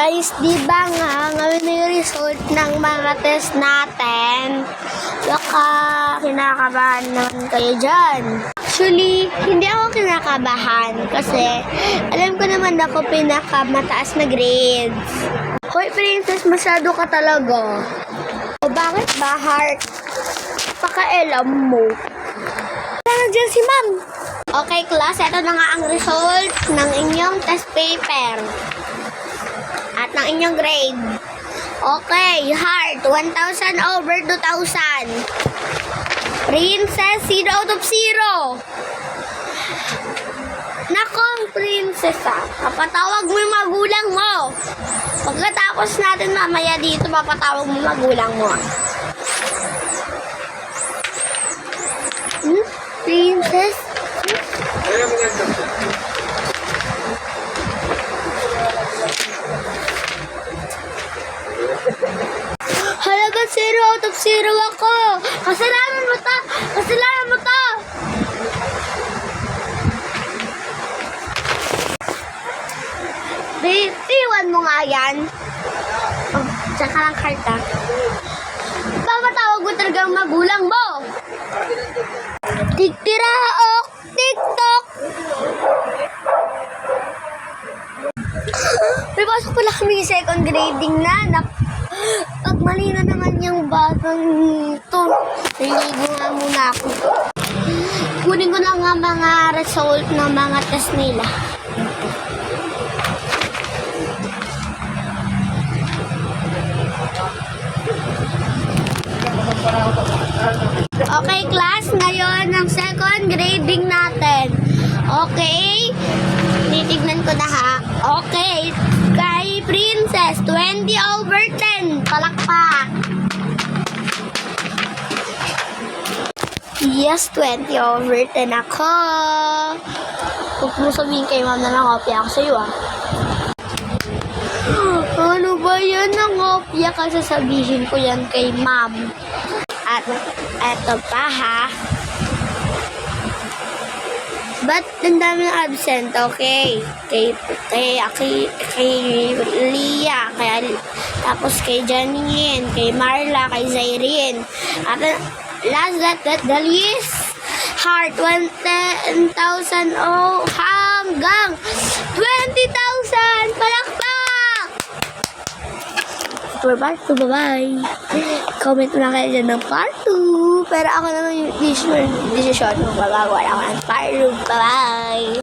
Guys, di ba nga, ngayon na yung result ng mga test natin? Baka kinakabahan naman kayo dyan. Actually, hindi ako kinakabahan kasi alam ko naman ako pinakamataas na grades. Hoy, princess, masyado ka talaga. O bakit ba, heart? Pakailam mo. Ano dyan si ma'am? Okay, class, ito na nga ang result ng inyong test paper. At ng inyong grade. Okay, heart, 1,000 over 2,000. Princess, 0 out of 0. Nakong princess kapatawag mo yung magulang mo. Pagkatapos natin mamaya dito, papatawag mo yung magulang mo. Princess? Halaga 0 out of 0 ako. Kasalanan mo to. Kasalanan mo to. Iwan mo nga yan. Oh, tsaka lang karta. Papatawag mo talaga ang magulang mo. Tiktiraok, TikTok. May pasok pala kami second grading na. Pag mali na naman yung batang ito, niligo nga muna ako. Kunin ko na nga mga result ng mga test nila. Okay, class, ngayon ang second grading natin. Okay? Titignan ko na ha. Okay, kay Princess, 20 over 10. Palakpak. Yes, 20 over 10 ako. Huwag mo sabihin kay ma'am na nakopya ako sa'yo Ano ba yan? Nakopya ka, sasabihin ko yan kay ma'am. At eto pa ha. Ba't ang dami ng absent? Okay. Kay Lia, tapos kay Janine, kay Marla, kay Zairine. At last that the list, heart, 10,000 hanggang 20,000. Palakpak! Bye-bye. Comment mo lang kayo dyan ng part 2. Pero ako naman yung decision mo. Babagawa ako ng part 2. Bye-bye.